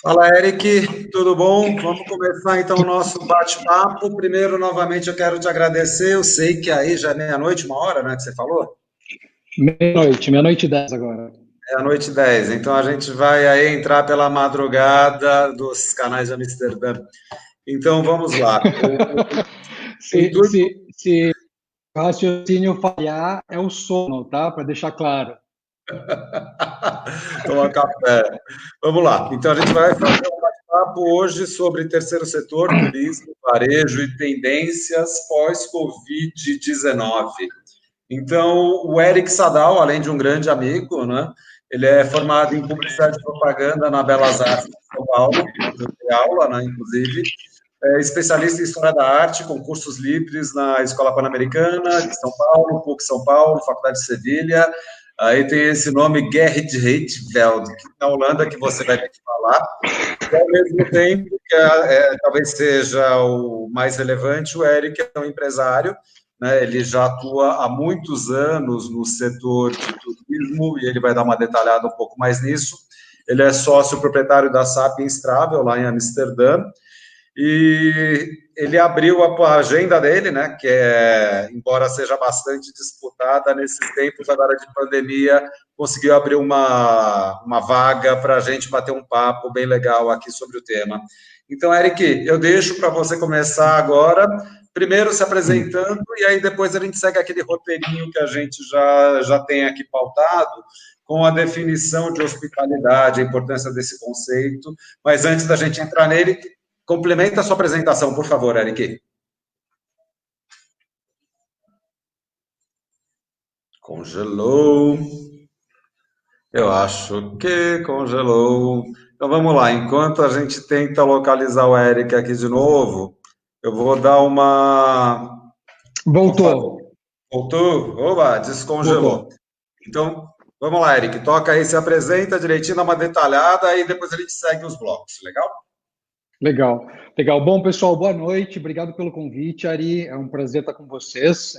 Fala, Eric, tudo bom? Vamos começar então o nosso bate-papo. Primeiro, novamente, eu quero te agradecer. Eu sei que aí já é meia-noite, uma hora, né, que você falou? Meia-noite e 10 agora. É a noite 10. Então a gente vai aí entrar pela madrugada dos canais de Amsterdã. Então vamos lá. O se, intuito. se, se o raciocínio falhar, é o sono, tá? Para deixar claro. Tomar café. Vamos lá. Então a gente vai fazer um bate-papo hoje sobre terceiro setor, turismo, varejo e tendências pós-Covid-19. Então, o Eric Sadal, além de um grande amigo, né, ele é formado em publicidade e propaganda na Belas Artes de São Paulo, onde eu dei aula, né, inclusive. É especialista em História da Arte, com cursos livres na Escola Pan-Americana de São Paulo, PUC São Paulo, Faculdade de Sevilha. Aí tem esse nome Gerrit Rietveld, que na Holanda, que você vai ter que falar. E, ao mesmo tempo, que talvez seja o mais relevante, o Eric é um empresário, né? Ele já atua há muitos anos no setor de turismo, e ele vai dar uma detalhada um pouco mais nisso. Ele é sócio proprietário da Sapiens Travel, lá em Amsterdã, e ele abriu a agenda dele, né, que é, embora seja bastante disputada nesses tempos agora de pandemia, conseguiu abrir uma vaga para a gente bater um papo bem legal aqui sobre o tema. Então, Eric, eu deixo para você começar agora, primeiro se apresentando, e aí depois a gente segue aquele roteirinho que a gente já tem aqui pautado, com a definição de hospitalidade, a importância desse conceito. Mas antes da gente entrar nele, complementa a sua apresentação, por favor, Eric. Congelou. Eu acho que congelou. Então vamos lá. Enquanto a gente tenta localizar o Eric aqui de novo, eu vou dar uma. Vou Voltou, fazer. Voltou? Oba, descongelou. voltou. Então, vamos lá, Eric. Toca aí, se apresenta direitinho, dá uma detalhada e depois a gente segue os blocos. Legal? Legal, legal. Bom, pessoal, boa noite. Obrigado pelo convite, Ari. É um prazer estar com vocês.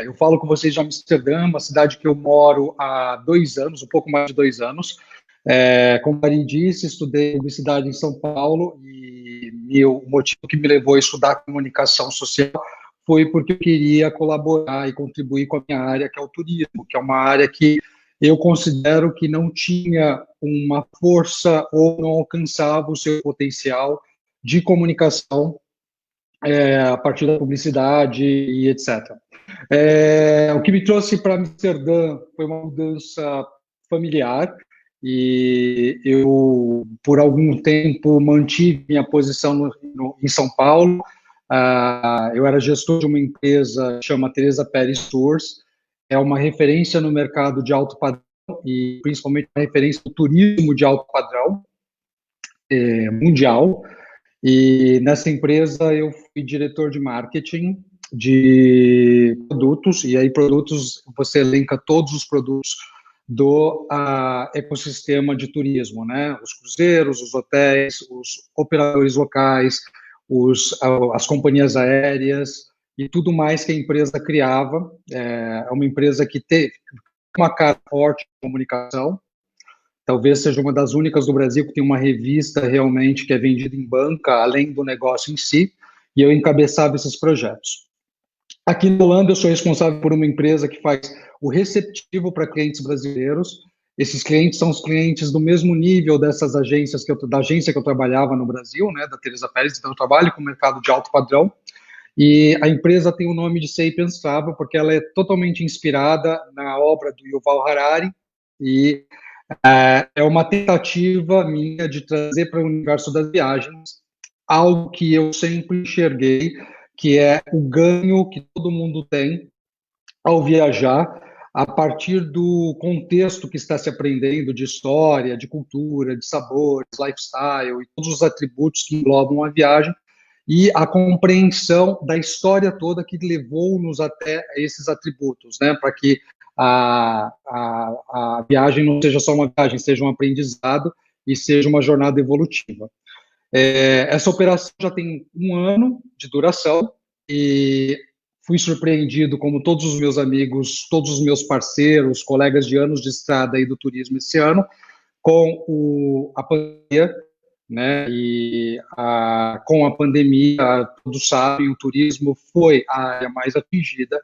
Eu falo com vocês de Amsterdã, uma cidade que eu moro há 2 anos, um pouco mais de 2 anos. Como a Ari disse, estudei publicidade em São Paulo e o motivo que me levou a estudar comunicação social foi porque eu queria colaborar e contribuir com a minha área, que é o turismo, que é uma área que eu considero que não tinha uma força ou não alcançava o seu potencial de comunicação a partir da publicidade e etc. O que me trouxe para Amsterdã foi uma mudança familiar e eu, por algum tempo, mantive minha posição em São Paulo. Eu era gestor de uma empresa que chama Teresa Pérez Tours, é uma referência no mercado de alto padrão e principalmente uma referência no turismo de alto padrão mundial. E nessa empresa eu fui diretor de marketing de produtos, e aí produtos, você elenca todos os produtos do ecossistema de turismo, né? Os cruzeiros, os hotéis, os operadores locais, as companhias aéreas e tudo mais que a empresa criava. É uma empresa que teve uma cara forte de comunicação, talvez seja uma das únicas do Brasil que tem uma revista realmente que é vendida em banca, além do negócio em si, e eu encabeçava esses projetos. Aqui na Holanda, eu sou responsável por uma empresa que faz o receptivo para clientes brasileiros. Esses clientes são os clientes do mesmo nível dessas agências da agência que eu trabalhava no Brasil, né, da Teresa Pérez. Então eu trabalho com o mercado de alto padrão. E a empresa tem o nome de Sapiens Travel porque ela é totalmente inspirada na obra do Yuval Harari e é uma tentativa minha de trazer para o universo das viagens algo que eu sempre enxerguei, que é o ganho que todo mundo tem ao viajar, a partir do contexto que está se aprendendo de história, de cultura, de sabores, lifestyle e todos os atributos que englobam a viagem, e a compreensão da história toda que levou-nos até esses atributos, né? Para que a viagem não seja só uma viagem, seja um aprendizado e seja uma jornada evolutiva. Essa operação já tem 1 ano de duração e fui surpreendido, como todos os meus amigos, todos os meus parceiros, colegas de anos de estrada e do turismo esse ano, com a pandemia. né? Com a pandemia, todos sabem, o turismo foi a área mais atingida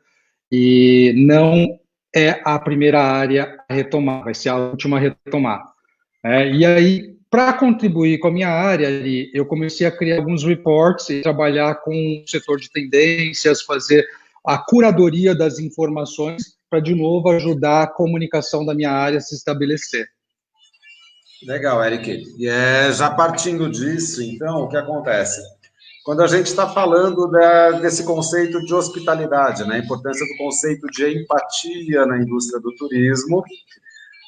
e não é a primeira área a retomar, vai ser a última a retomar. E aí, para contribuir com a minha área, eu comecei a criar alguns reports e trabalhar com o setor de tendências, fazer a curadoria das informações para, de novo, ajudar a comunicação da minha área a se estabelecer. Legal, Eric. E já partindo disso, então, o que acontece? Quando a gente está falando desse conceito de hospitalidade, né, a importância do conceito de empatia na indústria do turismo,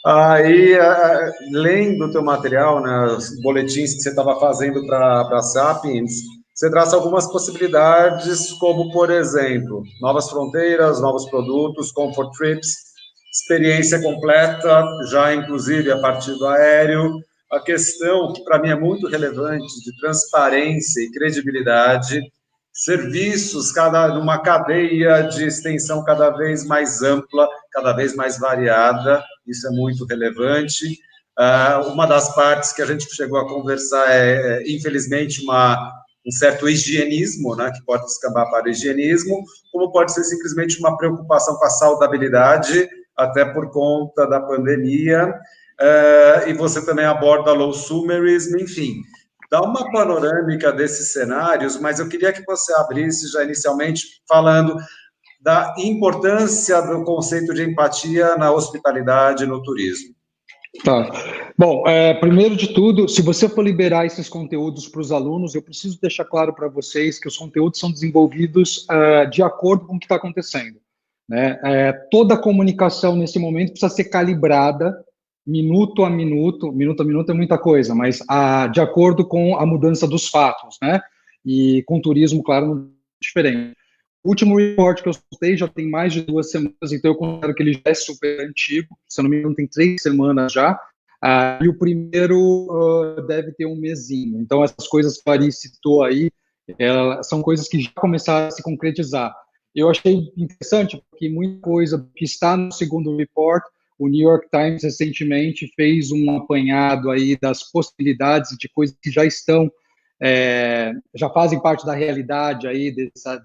aí, lendo o teu material, né, os boletins que você estava fazendo para a Sapiens, você traça algumas possibilidades, como, por exemplo, novas fronteiras, novos produtos, comfort trips, experiência completa, já inclusive a partir do aéreo, a questão que para mim é muito relevante de transparência e credibilidade, serviços numa cadeia de extensão cada vez mais ampla, cada vez mais variada, isso é muito relevante. Uma das partes que a gente chegou a conversar infelizmente, um certo higienismo, né, que pode descambar para o higienismo, como pode ser simplesmente uma preocupação com a saudabilidade, até por conta da pandemia, e você também aborda low sumerismo, enfim, dá uma panorâmica desses cenários, mas eu queria que você abrisse já inicialmente falando da importância do conceito de empatia na hospitalidade e no turismo. Tá. Bom, primeiro de tudo, se você for liberar esses conteúdos para os alunos, eu preciso deixar claro para vocês que os conteúdos são desenvolvidos de acordo com o que está acontecendo, né? Toda a comunicação nesse momento precisa ser calibrada minuto a minuto é muita coisa, mas de acordo com a mudança dos fatos, né? E com o turismo, claro, não é diferente. O último report que eu soltei já tem mais de 2 semanas, então eu considero que ele já é super antigo, se eu não me engano tem 3 semanas já, e o primeiro deve ter um mesinho. Então essas coisas que o Ari citou aí, são coisas que já começaram a se concretizar. Eu achei interessante porque muita coisa que está no segundo report, o New York Times recentemente fez um apanhado aí das possibilidades de coisas que já estão já fazem parte da realidade aí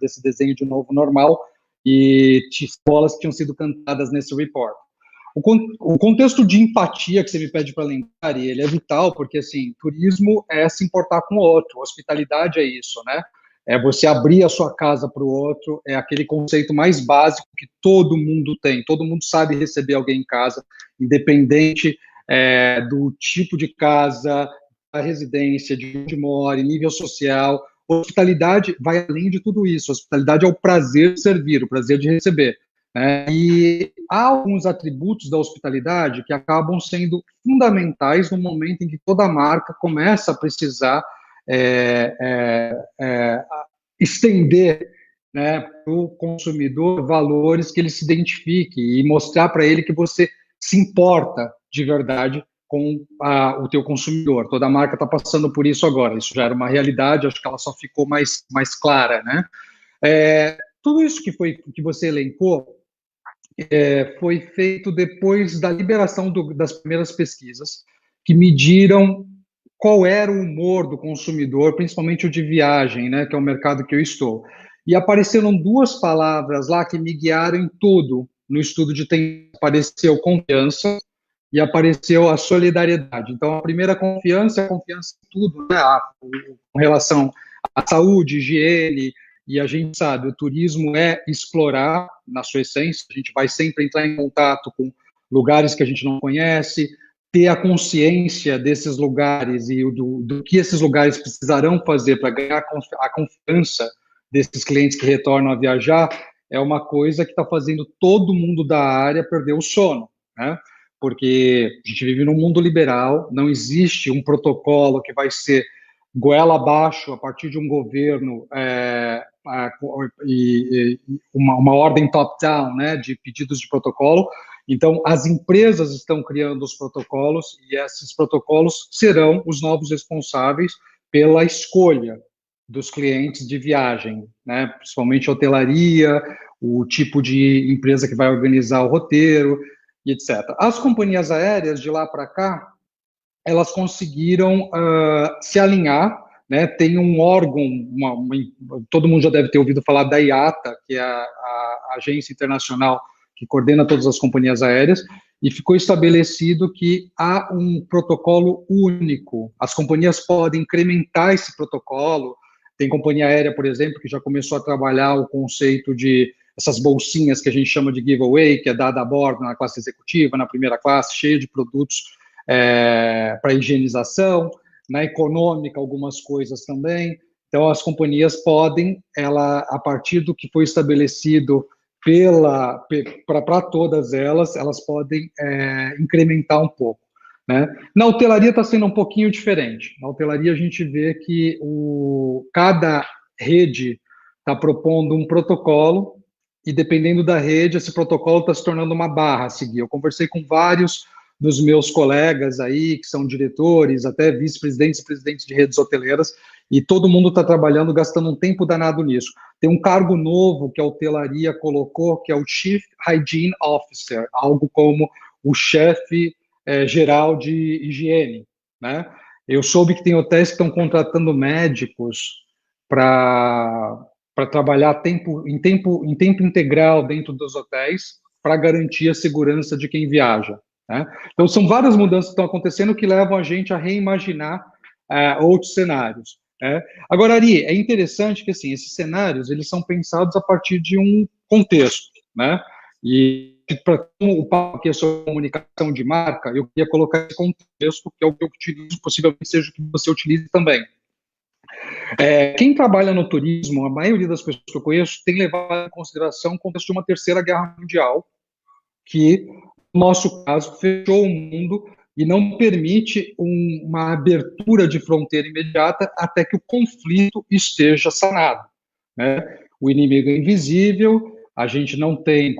desse desenho de novo normal e bolas que tinham sido cantadas nesse report. O contexto de empatia que você me pede para lembrar, ele é vital, porque, assim, turismo é se importar com o outro, hospitalidade é isso, né? É você abrir a sua casa para o outro, é aquele conceito mais básico que todo mundo tem, todo mundo sabe receber alguém em casa, independente do tipo de casa, a residência, de onde mora, nível social. Hospitalidade vai além de tudo isso. Hospitalidade é o prazer de servir, o prazer de receber. E há alguns atributos da hospitalidade que acabam sendo fundamentais no momento em que toda marca começa a precisar estender, né, para o consumidor valores que ele se identifique e mostrar para ele que você se importa de verdade com o teu consumidor. Toda marca está passando por isso agora. Isso já era uma realidade, acho que ela só ficou mais clara, né? Tudo isso que você elencou foi feito depois da liberação das primeiras pesquisas que mediram qual era o humor do consumidor, principalmente o de viagem, né, que é o mercado que eu estou. E apareceram 2 palavras lá que me guiaram em tudo no estudo de tendência. Apareceu confiança e apareceu a solidariedade. Então, a primeira confiança é a confiança em tudo, né? Com relação à saúde, higiene, e a gente sabe, o turismo é explorar, na sua essência, a gente vai sempre entrar em contato com lugares que a gente não conhece, ter a consciência desses lugares e do que esses lugares precisarão fazer para ganhar a confiança desses clientes que retornam a viajar, é uma coisa que está fazendo todo mundo da área perder o sono, né? Porque a gente vive num mundo liberal, não existe um protocolo que vai ser goela abaixo a partir de um governo e uma ordem top-down, né, de pedidos de protocolo. Então, as empresas estão criando os protocolos e esses protocolos serão os novos responsáveis pela escolha dos clientes de viagem, né, principalmente hotelaria, o tipo de empresa que vai organizar o roteiro, e etc. As companhias aéreas, de lá para cá, elas conseguiram se alinhar, né? Tem um órgão, todo mundo já deve ter ouvido falar da IATA, que é a agência internacional que coordena todas as companhias aéreas, e ficou estabelecido que há um protocolo único. As companhias podem incrementar esse protocolo. Tem companhia aérea, por exemplo, que já começou a trabalhar o conceito de essas bolsinhas que a gente chama de giveaway, que é dada a bordo na classe executiva, na primeira classe, cheia de produtos para higienização, na econômica algumas coisas também. Então as companhias podem, a partir do que foi estabelecido para todas elas podem incrementar um pouco, né? Na hotelaria está sendo um pouquinho diferente. Na hotelaria a gente vê que cada rede está propondo um protocolo e dependendo da rede, esse protocolo está se tornando uma barra a seguir. Eu conversei com vários dos meus colegas aí, que são diretores, até vice-presidentes e presidentes de redes hoteleiras, e todo mundo está trabalhando, gastando um tempo danado nisso. Tem um cargo novo que a hotelaria colocou, que é o Chief Hygiene Officer, algo como o chefe geral de higiene, né? Eu soube que tem hotéis que estão contratando médicos para trabalhar em tempo integral dentro dos hotéis para garantir a segurança de quem viaja, né? Então, são várias mudanças que estão acontecendo que levam a gente a reimaginar outros cenários, né? Agora, Ari, é interessante que assim, esses cenários eles são pensados a partir de um contexto, né? E para o papo aqui é sobre comunicação de marca, eu queria colocar esse contexto, que é o que eu utilizo, possivelmente seja o que você utilize também. Quem trabalha no turismo, a maioria das pessoas que eu conheço, tem levado em consideração o contexto de uma terceira guerra mundial, que, no nosso caso, fechou o mundo e não permite uma abertura de fronteira imediata até que o conflito esteja sanado, né? O inimigo é invisível, a gente não tem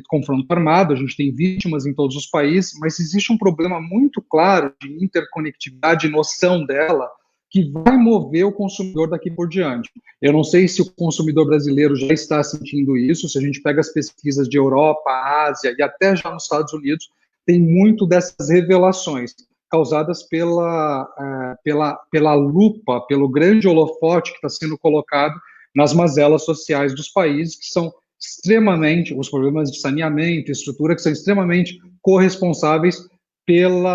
confronto armado, a gente tem vítimas em todos os países, mas existe um problema muito claro de interconectividade e noção dela que vai mover o consumidor daqui por diante. Eu não sei se o consumidor brasileiro já está sentindo isso, se a gente pega as pesquisas de Europa, Ásia e até já nos Estados Unidos, tem muito dessas revelações causadas pela lupa, pelo grande holofote que está sendo colocado nas mazelas sociais dos países, que são extremamente, os problemas de saneamento, estrutura, que são extremamente corresponsáveis pelo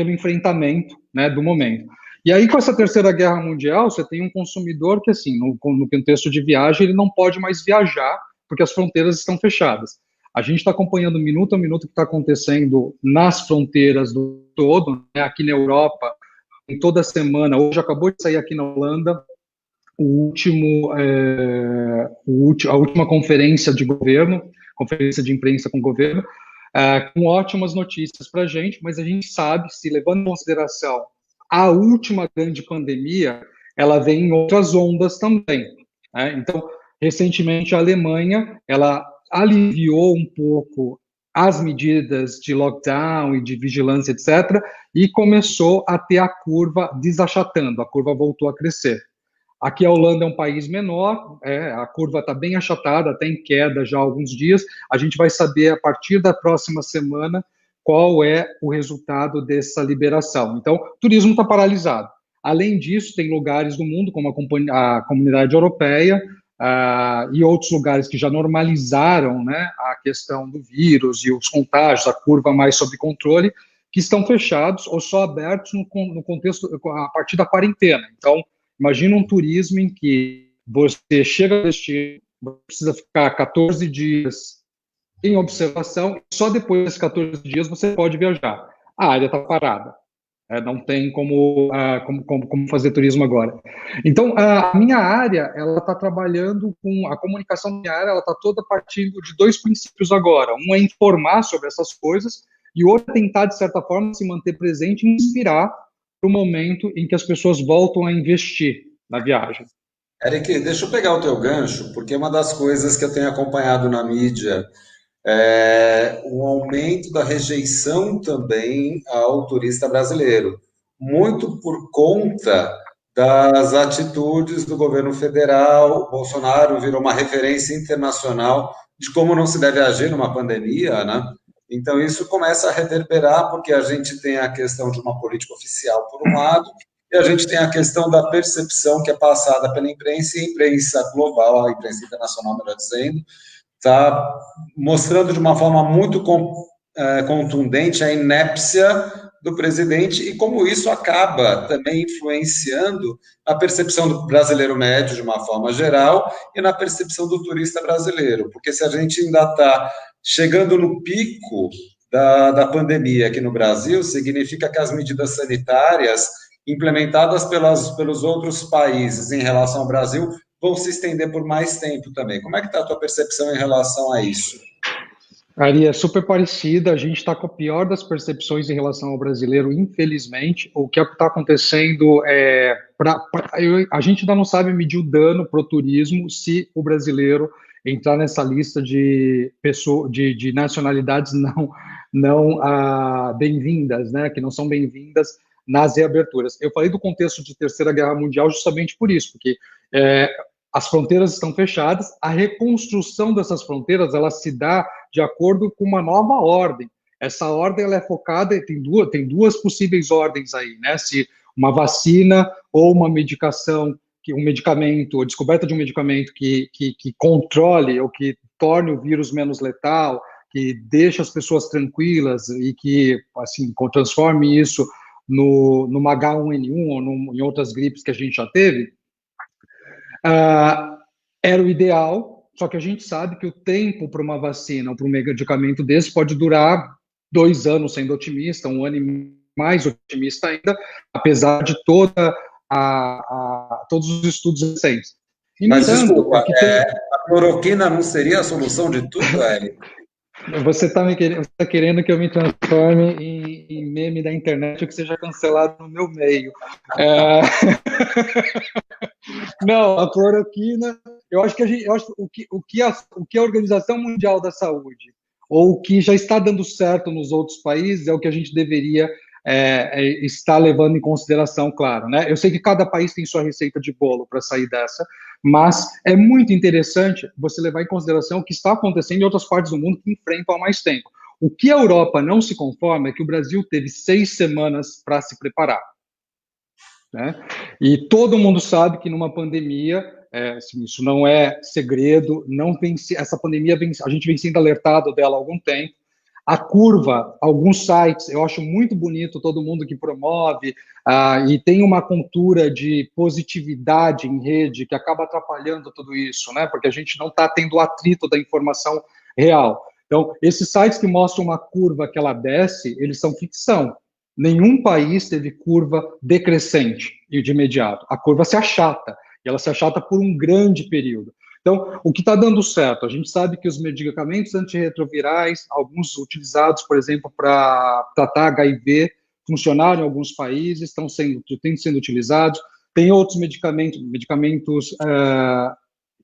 enfrentamento, né, do momento. E aí, com essa terceira guerra mundial, você tem um consumidor que, assim, no contexto de viagem, ele não pode mais viajar, porque as fronteiras estão fechadas. A gente está acompanhando minuto a minuto o que está acontecendo nas fronteiras do todo, né, aqui na Europa, em toda semana. Hoje acabou de sair aqui na Holanda a última conferência de governo, conferência de imprensa com o governo, com ótimas notícias para a gente, mas a gente sabe, se levando em consideração a última grande pandemia, ela vem em outras ondas também, né? Então, recentemente, a Alemanha, ela aliviou um pouco as medidas de lockdown e de vigilância, etc., e começou a ter a curva desachatando, a curva voltou a crescer. Aqui a Holanda é um país menor, a curva está bem achatada, até em queda já há alguns dias. A gente vai saber, a partir da próxima semana, qual é o resultado dessa liberação. Então, o turismo está paralisado. Além disso, tem lugares do mundo, como a Comunidade Europeia, e outros lugares que já normalizaram, né, a questão do vírus e os contágios, a curva mais sob controle, que estão fechados ou só abertos no contexto, a partir da quarentena. Então, imagina um turismo em que você chega ao destino, precisa ficar 14 dias em observação, e só depois desses 14 dias você pode viajar. A área está parada. Não tem como fazer turismo agora. Então, a minha área, ela está trabalhando com a comunicação da minha área, ela está toda partindo de dois princípios agora. Um é informar sobre essas coisas, e o outro é tentar, de certa forma, se manter presente e inspirar para o momento em que as pessoas voltam a investir na viagem. Eric, deixa eu pegar o teu gancho, porque uma das coisas que eu tenho acompanhado na mídia é um aumento da rejeição também ao turista brasileiro, muito por conta das atitudes do governo federal. O Bolsonaro virou uma referência internacional de como não se deve agir numa pandemia, né? Então, isso começa a reverberar, porque a gente tem a questão de uma política oficial, por um lado, e a gente tem a questão da percepção que é passada pela imprensa, e a imprensa global, a imprensa internacional, melhor dizendo, está mostrando de uma forma muito contundente a inépcia do presidente e como isso acaba também influenciando a percepção do brasileiro médio de uma forma geral e na percepção do turista brasileiro, porque se a gente ainda está chegando no pico da pandemia aqui no Brasil, significa que as medidas sanitárias implementadas pelos outros países em relação ao Brasil vão se estender por mais tempo também. Como é que está a tua percepção em relação a isso? Ari, é super parecida, a gente está com a pior das percepções em relação ao brasileiro, infelizmente. O que está acontecendo a gente ainda não sabe medir o dano para o turismo se o brasileiro entrar nessa lista de nacionalidades não bem-vindas, né, que não são bem-vindas nas reaberturas. Eu falei do contexto de Terceira Guerra Mundial justamente por isso, porque as fronteiras estão fechadas, a reconstrução dessas fronteiras ela se dá de acordo com uma nova ordem. Essa ordem ela é focada, tem duas possíveis ordens aí, né? Se uma vacina ou uma medicação, um medicamento, a descoberta de um medicamento que controle ou que torne o vírus menos letal, que deixe as pessoas tranquilas e que assim transforme isso numa H1N1 ou em outras gripes que a gente já teve, era o ideal. Só que a gente sabe que o tempo para uma vacina ou para um medicamento desse pode durar 2 anos, sendo otimista, 1 ano e mais otimista ainda, apesar de todos os estudos recentes. Mas, desculpa, a cloroquina não seria a solução de tudo, Érico? Você está querendo que eu me transforme em meme da internet ou que seja cancelado no meu meio. Não, a cloroquina, eu acho que o que a Organização Mundial da Saúde, ou o que já está dando certo nos outros países, é o que a gente deveria estar levando em consideração, claro, né? Eu sei que cada país tem sua receita de bolo para sair dessa, mas é muito interessante você levar em consideração o que está acontecendo em outras partes do mundo que enfrentam há mais tempo. O que a Europa não se conforma é que o Brasil teve 6 semanas para se preparar, né? E todo mundo sabe que numa pandemia, assim, isso não é segredo, essa pandemia a gente vem sendo alertado dela há algum tempo. A curva, alguns sites, eu acho muito bonito todo mundo que promove e tem uma cultura de positividade em rede que acaba atrapalhando tudo isso, né? Porque a gente não está tendo o atrito da informação real. Então, esses sites que mostram uma curva que ela desce, eles são ficção. Nenhum país teve curva decrescente e de imediato. A curva se achata, e ela se achata por um grande período. Então, o que está dando certo? A gente sabe que os medicamentos antirretrovirais, alguns utilizados, por exemplo, para tratar HIV, funcionaram em alguns países, têm sendo utilizados. Tem outros medicamentos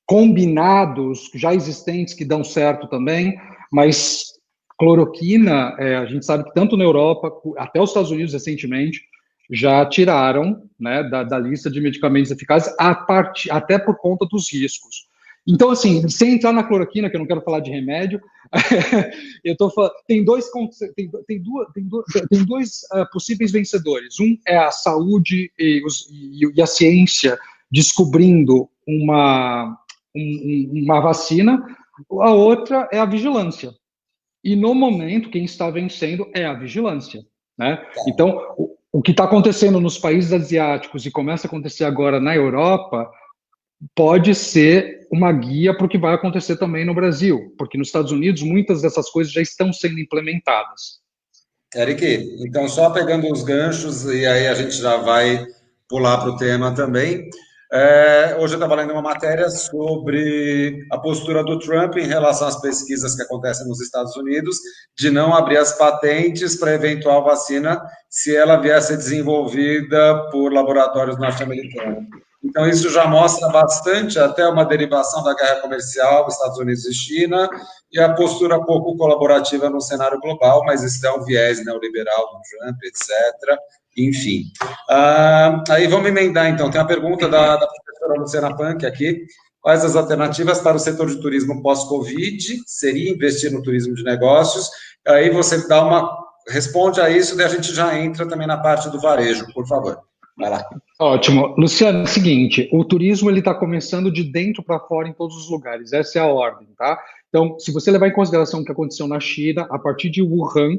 combinados, já existentes, que dão certo também, mas cloroquina, a gente sabe que tanto na Europa, até os Estados Unidos recentemente, já tiraram, né, da lista de medicamentos eficazes, até por conta dos riscos. Então, assim, sem entrar na cloroquina, que eu não quero falar de remédio, eu tô falando, tem dois possíveis vencedores. Um é a saúde e a ciência descobrindo uma vacina, a outra é a vigilância. E, no momento, quem está vencendo é a vigilância, né? Então, o que está acontecendo nos países asiáticos e começa a acontecer agora na Europa pode ser uma guia para o que vai acontecer também no Brasil, porque nos Estados Unidos muitas dessas coisas já estão sendo implementadas. Eric, então só pegando os ganchos, e aí a gente já vai pular para o tema também. Hoje eu estava lendo uma matéria sobre a postura do Trump em relação às pesquisas que acontecem nos Estados Unidos, de não abrir as patentes para eventual vacina se ela vier a ser desenvolvida por laboratórios norte-americanos. Então, isso já mostra bastante até uma derivação da guerra comercial Estados Unidos e China e a postura pouco colaborativa no cenário global, mas isso é um viés neoliberal do Trump, etc. Enfim. Aí vamos emendar, então. Tem a pergunta da professora Luciana Punk aqui. Quais as alternativas para o setor de turismo pós-Covid? Seria investir no turismo de negócios? aí você responde a isso, e a gente já entra também na parte do varejo, por favor. Vai lá. Ótimo. Luciano, é o seguinte, o turismo ele está começando de dentro para fora em todos os lugares, essa é a ordem, tá? Então, se você levar em consideração o que aconteceu na China, a partir de Wuhan,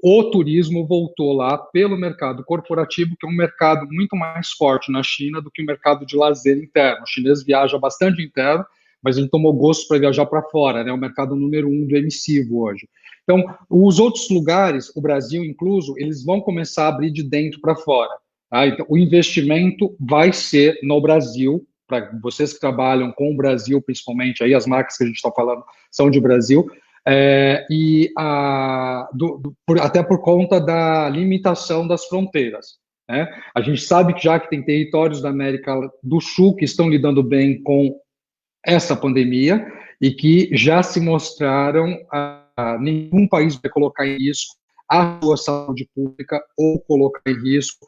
o turismo voltou lá pelo mercado corporativo, que é um mercado muito mais forte na China do que o mercado de lazer interno. O chinês viaja bastante interno, mas ele tomou gosto para viajar para fora, né? O mercado número 1 do emissivo hoje. Então, os outros lugares, o Brasil incluso, eles vão começar a abrir de dentro para fora. Tá? Então, o investimento vai ser no Brasil, para vocês que trabalham com o Brasil, principalmente, aí as marcas que a gente está falando são de Brasil, até por conta da limitação das fronteiras. Né? A gente sabe que já que tem territórios da América do Sul que estão lidando bem com essa pandemia e que já se mostraram nenhum país vai colocar em risco a sua saúde pública ou colocar em risco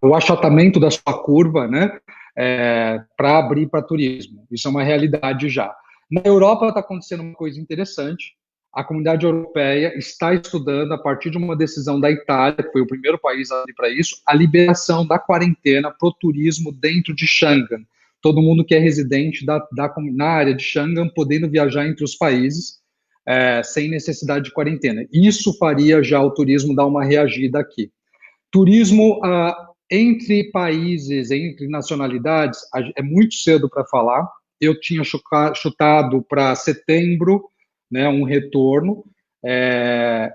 o achatamento da sua curva, né, para abrir para turismo. Isso é uma realidade já. Na Europa está acontecendo uma coisa interessante. A comunidade europeia está estudando, a partir de uma decisão da Itália, que foi o primeiro país a abrir para isso, a liberação da quarentena para o turismo dentro de Schengen. Todo mundo que é residente na área de Schengen podendo viajar entre os países, sem necessidade de quarentena. Isso faria já o turismo dar uma reagida aqui. Turismo entre países, entre nacionalidades, é muito cedo para falar. Eu tinha chutado para setembro, né, um retorno.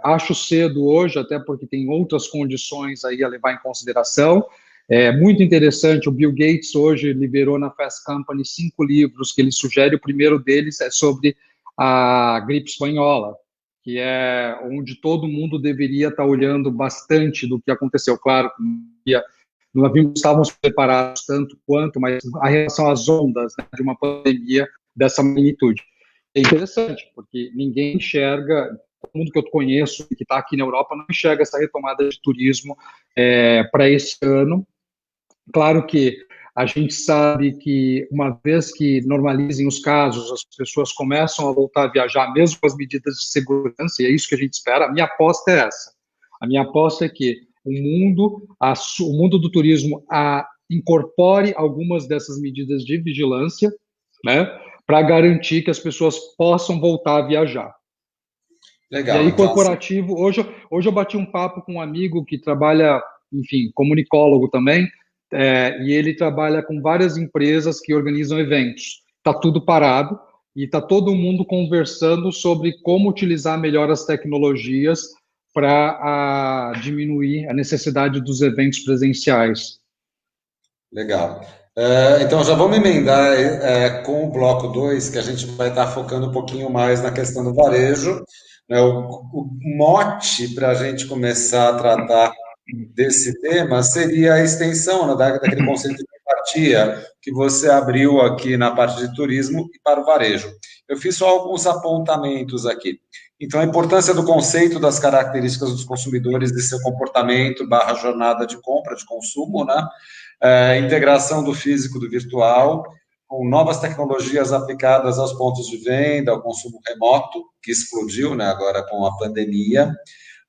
Acho cedo hoje, até porque tem outras condições aí a levar em consideração. É muito interessante, o Bill Gates hoje liberou na Fast Company 5 livros que ele sugere. O primeiro deles é sobre a gripe espanhola, que é onde todo mundo deveria estar olhando bastante do que aconteceu. Claro, não estávamos preparados tanto quanto, mas a relação às ondas, né, de uma pandemia dessa magnitude. É interessante, porque ninguém enxerga, todo mundo que eu conheço que está aqui na Europa não enxerga essa retomada de turismo para esse ano. Claro que a gente sabe que, uma vez que normalizem os casos, as pessoas começam a voltar a viajar, mesmo com as medidas de segurança, e é isso que a gente espera. A minha aposta é essa. A minha aposta é que o mundo do turismo incorpore algumas dessas medidas de vigilância, né, para garantir que as pessoas possam voltar a viajar. Legal. E aí, então, corporativo, hoje eu bati um papo com um amigo que trabalha, enfim, comunicólogo também, e ele trabalha com várias empresas que organizam eventos. Está tudo parado e está todo mundo conversando sobre como utilizar melhor as tecnologias para diminuir a necessidade dos eventos presenciais. Legal. Então, já vamos emendar com o bloco 2, que a gente vai estar focando um pouquinho mais na questão do varejo. O mote para a gente começar a tratar desse tema seria a extensão, né, daquele conceito de empatia que você abriu aqui na parte de turismo e para o varejo. Eu fiz só alguns apontamentos aqui. Então, a importância do conceito das características dos consumidores e seu comportamento / jornada de compra, de consumo, né? Integração do físico do virtual, com novas tecnologias aplicadas aos pontos de venda, ao consumo remoto, que explodiu, né, agora com a pandemia,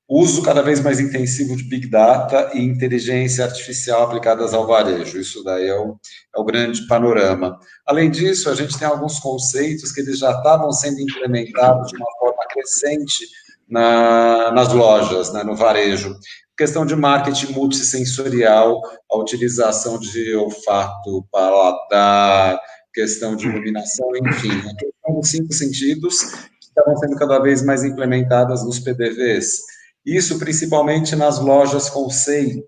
uso cada vez mais intensivo de Big Data e inteligência artificial aplicadas ao varejo. Isso daí é o grande panorama. Além disso, a gente tem alguns conceitos que eles já estavam sendo implementados de uma forma crescente nas lojas, né, no varejo. Questão de marketing multissensorial, a utilização de olfato, paladar, questão de iluminação, enfim, a questão dos 5 sentidos que estavam sendo cada vez mais implementadas nos PDVs. Isso principalmente nas lojas conceito.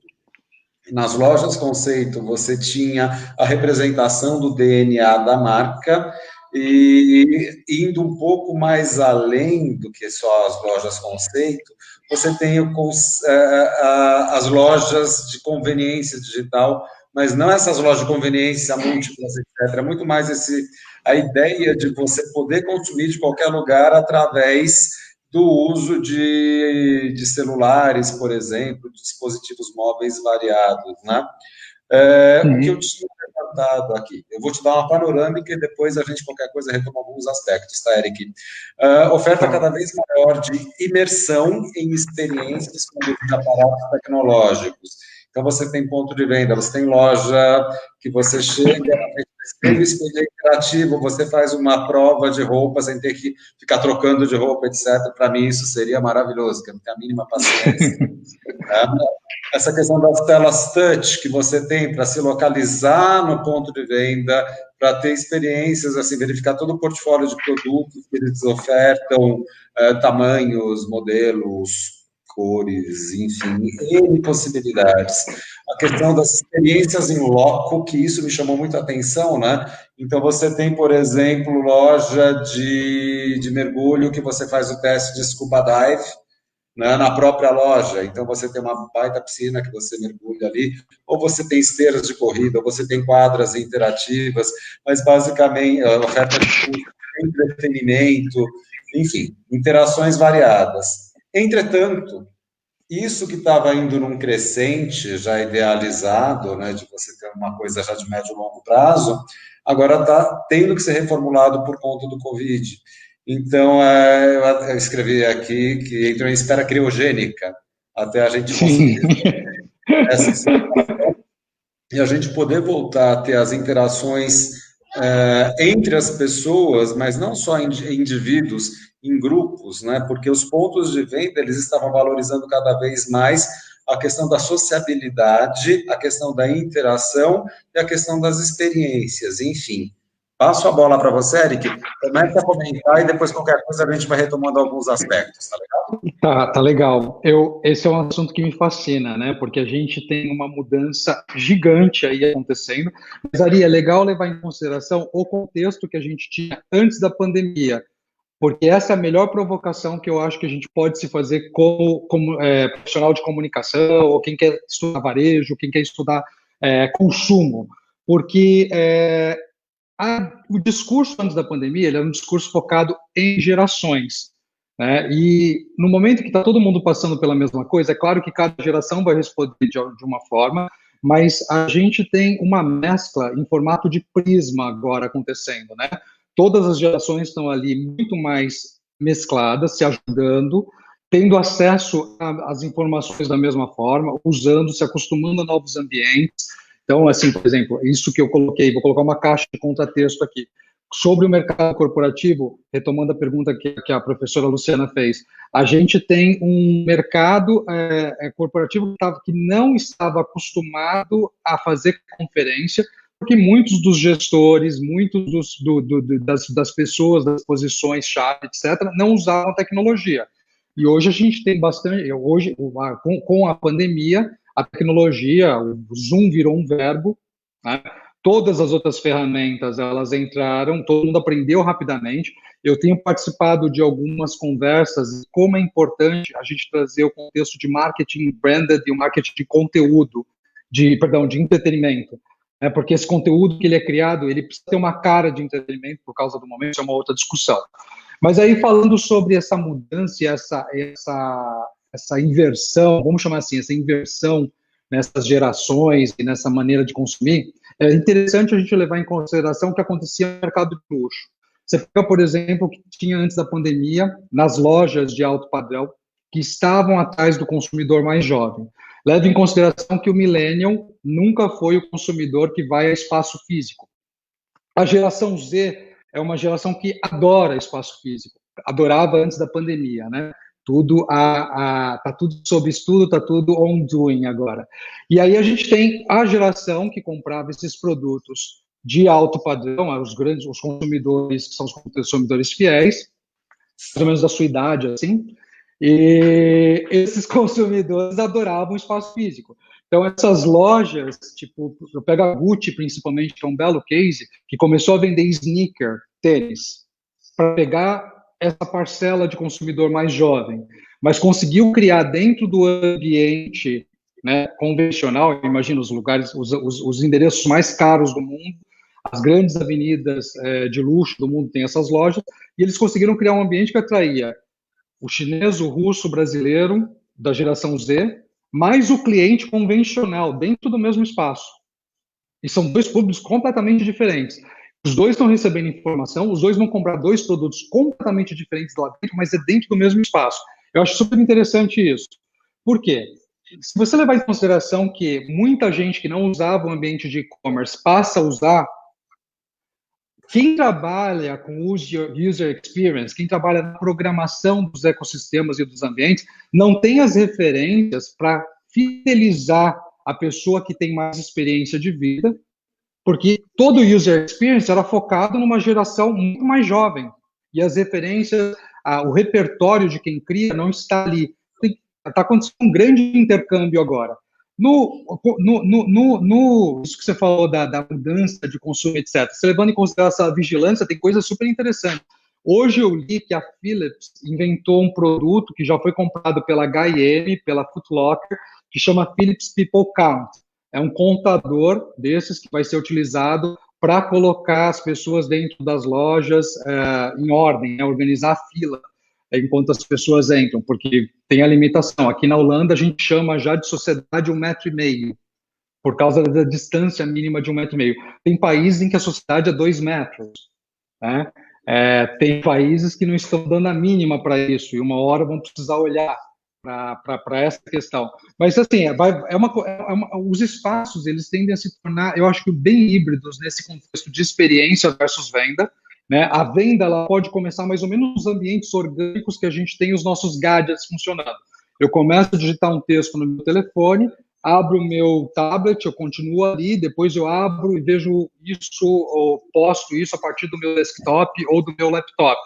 Nas lojas conceito, você tinha a representação do DNA da marca e, indo um pouco mais além do que só as lojas conceito, você tem as lojas de conveniência digital, mas não essas lojas de conveniência múltiplas, etc. É muito mais a ideia de você poder consumir de qualquer lugar através do uso de celulares, por exemplo, de dispositivos móveis variados, né? O que eu tinha levantado aqui, eu vou te dar uma panorâmica e depois a gente, qualquer coisa, retoma alguns aspectos, tá, Eric? Oferta cada vez maior de imersão em experiências com uso de aparatos tecnológicos. Então, você tem ponto de venda, você tem loja que você chega, tem o espelho interativo, você faz uma prova de roupa sem ter que ficar trocando de roupa, etc. Para mim, isso seria maravilhoso, que eu não tenho a mínima paciência. Essa questão das telas touch que você tem para se localizar no ponto de venda, para ter experiências, assim, verificar todo o portfólio de produtos que eles ofertam, tamanhos, modelos, cores, enfim, N possibilidades. A questão das experiências em loco, que isso me chamou muito a atenção, né? Então, você tem, por exemplo, loja de mergulho que você faz o teste de scuba dive, né, na própria loja. Então, você tem uma baita piscina que você mergulha ali, ou você tem esteiras de corrida, ou você tem quadras interativas, mas, basicamente, a oferta de entretenimento, enfim, interações variadas. Entretanto, isso que estava indo num crescente já idealizado, né, de você ter uma coisa já de médio e longo prazo, agora está tendo que ser reformulado por conta do Covid. Então, eu escrevi aqui que entrou em espera criogênica até a gente conseguir essa situação e a gente poder voltar a ter as interações entre as pessoas, mas não só em indivíduos, em grupos, né? Porque os pontos de venda, eles estavam valorizando cada vez mais a questão da sociabilidade, a questão da interação e a questão das experiências, enfim. Passo a bola para você, Eric. Começa a comentar e depois qualquer coisa a gente vai retomando alguns aspectos, tá legal? Tá legal. Esse é um assunto que me fascina, né? Porque a gente tem uma mudança gigante aí acontecendo. Mas, Ari, é legal levar em consideração o contexto que a gente tinha antes da pandemia, porque essa é a melhor provocação que eu acho que a gente pode se fazer como profissional de comunicação, ou quem quer estudar varejo, quem quer estudar consumo. Porque o discurso antes da pandemia ele era um discurso focado em gerações, né? E no momento que está todo mundo passando pela mesma coisa, é claro que cada geração vai responder de uma forma, mas a gente tem uma mescla em formato de prisma agora acontecendo, né? Todas as gerações estão ali muito mais mescladas, se ajudando, tendo acesso às informações da mesma forma, usando, se acostumando a novos ambientes. Então, assim, por exemplo, isso que eu coloquei, vou colocar uma caixa de contratexto aqui. Sobre o mercado corporativo, retomando a pergunta que a professora Luciana fez, a gente tem um mercado corporativo que não estava acostumado a fazer conferência, porque muitos dos gestores, muitos das pessoas, das posições-chave, etc., não usavam tecnologia. E hoje a gente tem bastante, com a pandemia, a tecnologia, o Zoom virou um verbo, né? Todas as outras ferramentas, elas entraram, todo mundo aprendeu rapidamente. Eu tenho participado de algumas conversas, como é importante a gente trazer o contexto de marketing branded e o marketing de conteúdo, de entretenimento. Porque esse conteúdo que ele é criado, ele precisa ter uma cara de entretenimento por causa do momento, isso é uma outra discussão. Mas aí, falando sobre essa mudança e essa inversão, vamos chamar assim, essa inversão nessas gerações e nessa maneira de consumir, é interessante a gente levar em consideração o que acontecia no mercado de luxo. Você pega, por exemplo, o que tinha antes da pandemia, nas lojas de alto padrão, que estavam atrás do consumidor mais jovem. Leve em consideração que o millennial nunca foi o consumidor que vai a espaço físico. A geração Z é uma geração que adora espaço físico, adorava antes da pandemia, né? Tá tudo sob estudo, tá tudo on doing agora. E aí a gente tem a geração que comprava esses produtos de alto padrão, os consumidores que são os consumidores fiéis, mais ou menos da sua idade, assim, e esses consumidores adoravam o espaço físico. Então, essas lojas, tipo, eu pego a Gucci, principalmente, que é um belo case, que começou a vender sneaker, tênis, para pegar essa parcela de consumidor mais jovem, mas conseguiu criar dentro do ambiente, né, convencional, imagina os lugares, os endereços mais caros do mundo, as grandes avenidas de luxo do mundo têm essas lojas, e eles conseguiram criar um ambiente que atraía o chinês, o russo, o brasileiro, da geração Z, mais o cliente convencional, dentro do mesmo espaço. E são dois públicos completamente diferentes. Os dois estão recebendo informação, os dois vão comprar dois produtos completamente diferentes lá dentro, mas é dentro do mesmo espaço. Eu acho super interessante isso. Por quê? Se você levar em consideração que muita gente que não usava o ambiente de e-commerce passa a usar, quem trabalha com user experience, quem trabalha na programação dos ecossistemas e dos ambientes, não tem as referências para fidelizar a pessoa que tem mais experiência de vida, porque todo o user experience era focado numa geração muito mais jovem, e as referências, o repertório de quem cria não está ali. Está acontecendo um grande intercâmbio agora. Isso que você falou da mudança de consumo, etc., você levando em consideração a vigilância, tem coisas super interessantes. Hoje eu li que a Philips inventou um produto que já foi comprado pela H&M, pela Foot Locker, que chama Philips People Count. É um contador desses que vai ser utilizado para colocar as pessoas dentro das lojas em ordem, organizar a fila enquanto as pessoas entram, porque tem a limitação. Aqui na Holanda a gente chama já de sociedade 1,5 m, por causa da distância mínima de 1,5 m. Tem países em que a sociedade é 2 metros, né? Tem países que não estão dando a mínima para isso, e uma hora vão precisar olhar para essa questão. Mas, assim, os espaços, eles tendem a se tornar, eu acho que bem híbridos nesse contexto de experiência versus venda, né? A venda, ela pode começar mais ou menos nos ambientes orgânicos que a gente tem os nossos gadgets funcionando. Eu começo a digitar um texto no meu telefone, abro o meu tablet, eu continuo ali, depois eu abro e vejo isso, ou posto isso a partir do meu desktop ou do meu laptop,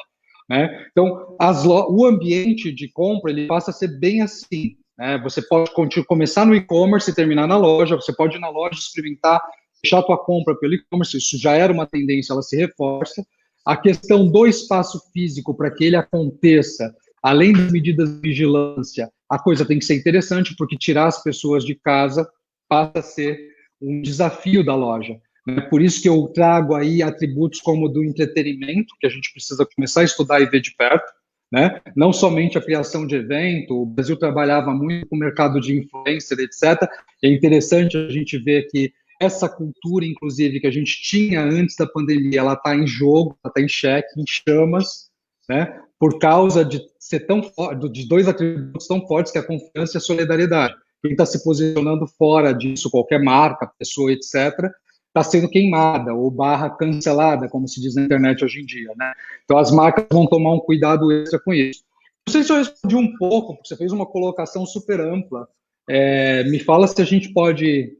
né? Então, o ambiente de compra, ele passa a ser bem assim, né? Você pode começar no e-commerce e terminar na loja, você pode ir na loja experimentar, fechar a tua compra pelo e-commerce, isso já era uma tendência, ela se reforça. A questão do espaço físico, para que ele aconteça, além das medidas de vigilância, a coisa tem que ser interessante, porque tirar as pessoas de casa passa a ser um desafio da loja. É por isso que eu trago aí atributos como do entretenimento, que a gente precisa começar a estudar e ver de perto, né? Não somente a criação de evento, o Brasil trabalhava muito com o mercado de influencer, etc. É interessante a gente ver que essa cultura, inclusive, que a gente tinha antes da pandemia, ela está em jogo, ela está em xeque, em chamas, né? Por causa de ser tão de dois atributos tão fortes, que é a confiança e a solidariedade. Quem está se posicionando fora disso, qualquer marca, pessoa, etc., está sendo queimada ou cancelada, como se diz na internet hoje em dia, né? Então, as marcas vão tomar um cuidado extra com isso. Não sei se eu respondi um pouco, porque você fez uma colocação super ampla. Me fala se a gente pode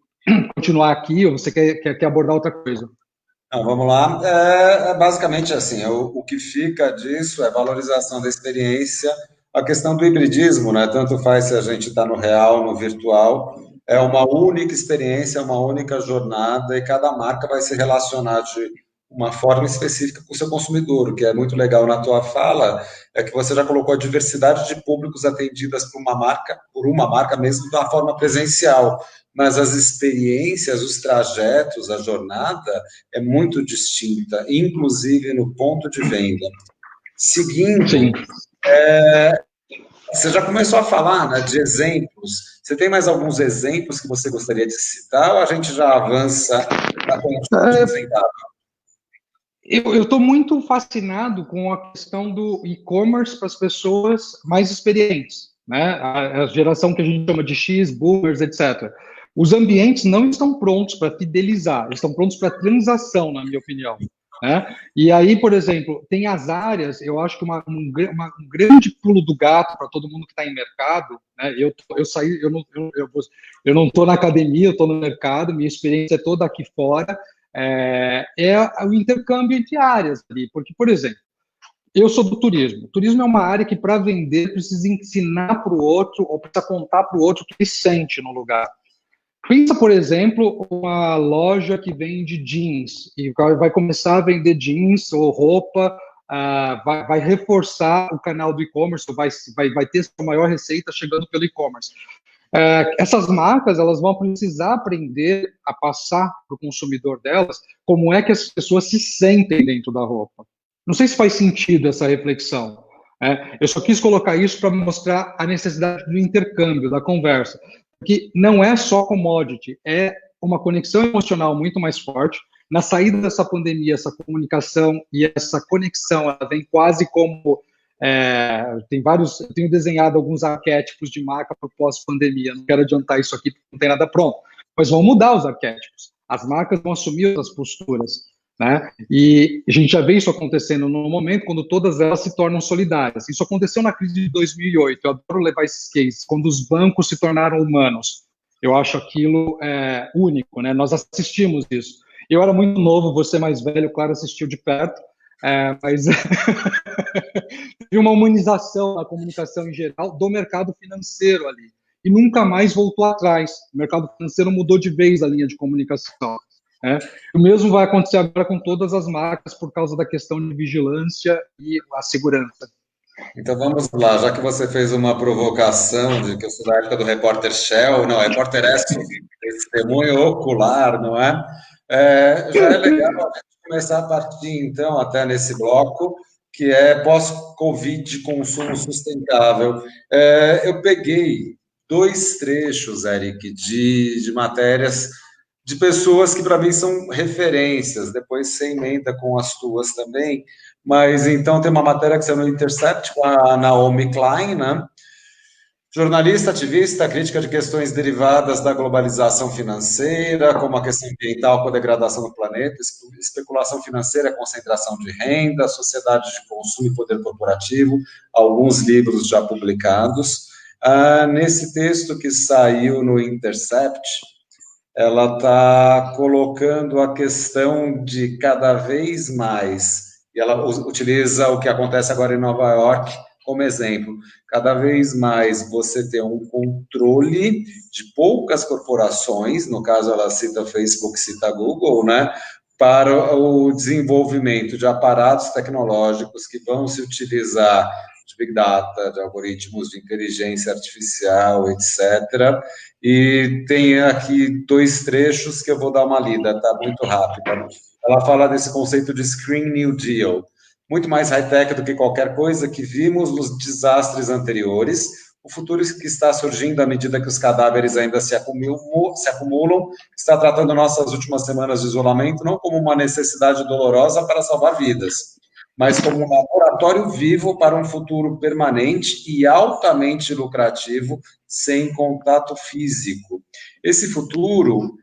continuar aqui ou você quer abordar outra coisa. Não, vamos lá. Basicamente assim, o que fica disso é valorização da experiência, a questão do hibridismo, né? Tanto faz se a gente está no real, no virtual, é uma única experiência, uma única jornada, e cada marca vai se relacionar de uma forma específica com o seu consumidor. O que é muito legal na tua fala é que você já colocou a diversidade de públicos atendidas por uma marca mesmo da forma presencial, mas as experiências, os trajetos, a jornada é muito distinta, inclusive no ponto de venda. Seguindo, você já começou a falar, né, de exemplos. Você tem mais alguns exemplos que você gostaria de citar ou a gente já avança na conversa? Eu estou muito fascinado com a questão do e-commerce para as pessoas mais experientes, né? A geração que a gente chama de X, boomers, etc. Os ambientes não estão prontos para fidelizar, eles estão prontos para transação, na minha opinião, né? E aí, por exemplo, tem as áreas, eu acho que um grande pulo do gato para todo mundo que está em mercado, né? Eu não estou na academia, eu estou no mercado, minha experiência é toda aqui fora, é o intercâmbio entre áreas ali, porque, por exemplo, eu sou do turismo. O turismo é uma área que, para vender, precisa ensinar para o outro, ou precisa contar para o outro o que ele sente no lugar. Pensa, por exemplo, uma loja que vende jeans, e vai começar a vender jeans ou roupa, vai reforçar o canal do e-commerce, vai ter sua maior receita chegando pelo e-commerce. Essas marcas, elas vão precisar aprender a passar para o consumidor delas como é que as pessoas se sentem dentro da roupa. Não sei se faz sentido essa reflexão. Eu só quis colocar isso para mostrar a necessidade do intercâmbio, da conversa. Porque não é só commodity, é uma conexão emocional muito mais forte. Na saída dessa pandemia, essa comunicação e essa conexão, ela vem quase como... eu tenho desenhado alguns arquétipos de marca para o pós-pandemia, não quero adiantar isso aqui porque não tem nada pronto, mas vão mudar os arquétipos, as marcas vão assumir outras posturas, né? E a gente já vê isso acontecendo no momento quando todas elas se tornam solidárias. Isso aconteceu na crise de 2008, eu adoro levar esses cases, quando os bancos se tornaram humanos. Eu acho aquilo único, né? Nós assistimos isso. Eu era muito novo, você mais velho, claro, assistiu de perto, mas teve uma humanização na comunicação em geral do mercado financeiro ali, e nunca mais voltou atrás. O mercado financeiro mudou de vez a linha de comunicação. O mesmo vai acontecer agora com todas as marcas por causa da questão de vigilância e a segurança. Então vamos lá, já que você fez uma provocação de que eu sou da época do repórter Shell, não, repórter S, testemunho ocular, não é? Já é legal a gente começar a partir, então, até nesse bloco, que é pós-Covid, consumo sustentável. Eu peguei 2 trechos, Eric, de matérias de pessoas que, para mim, são referências, depois você emenda com as tuas também, mas então tem uma matéria que saiu no Intercept com a Naomi Klein, né? Jornalista, ativista, crítica de questões derivadas da globalização financeira, como a questão ambiental com a degradação do planeta, especulação financeira, concentração de renda, sociedade de consumo e poder corporativo, alguns livros já publicados. Nesse texto que saiu no Intercept, ela está colocando a questão de cada vez mais, e ela utiliza o que acontece agora em Nova York como exemplo, cada vez mais você tem um controle de poucas corporações, no caso ela cita Facebook, cita Google, né, para o desenvolvimento de aparatos tecnológicos que vão se utilizar de Big Data, de algoritmos de inteligência artificial, etc., e tem aqui 2 trechos que eu vou dar uma lida, tá? Muito rápida. Ela fala desse conceito de Green New Deal, muito mais high-tech do que qualquer coisa que vimos nos desastres anteriores, o futuro que está surgindo à medida que os cadáveres ainda se acumulam, está tratando nossas últimas semanas de isolamento não como uma necessidade dolorosa para salvar vidas, mas como um laboratório vivo para um futuro permanente e altamente lucrativo, sem contato físico. Esse futuro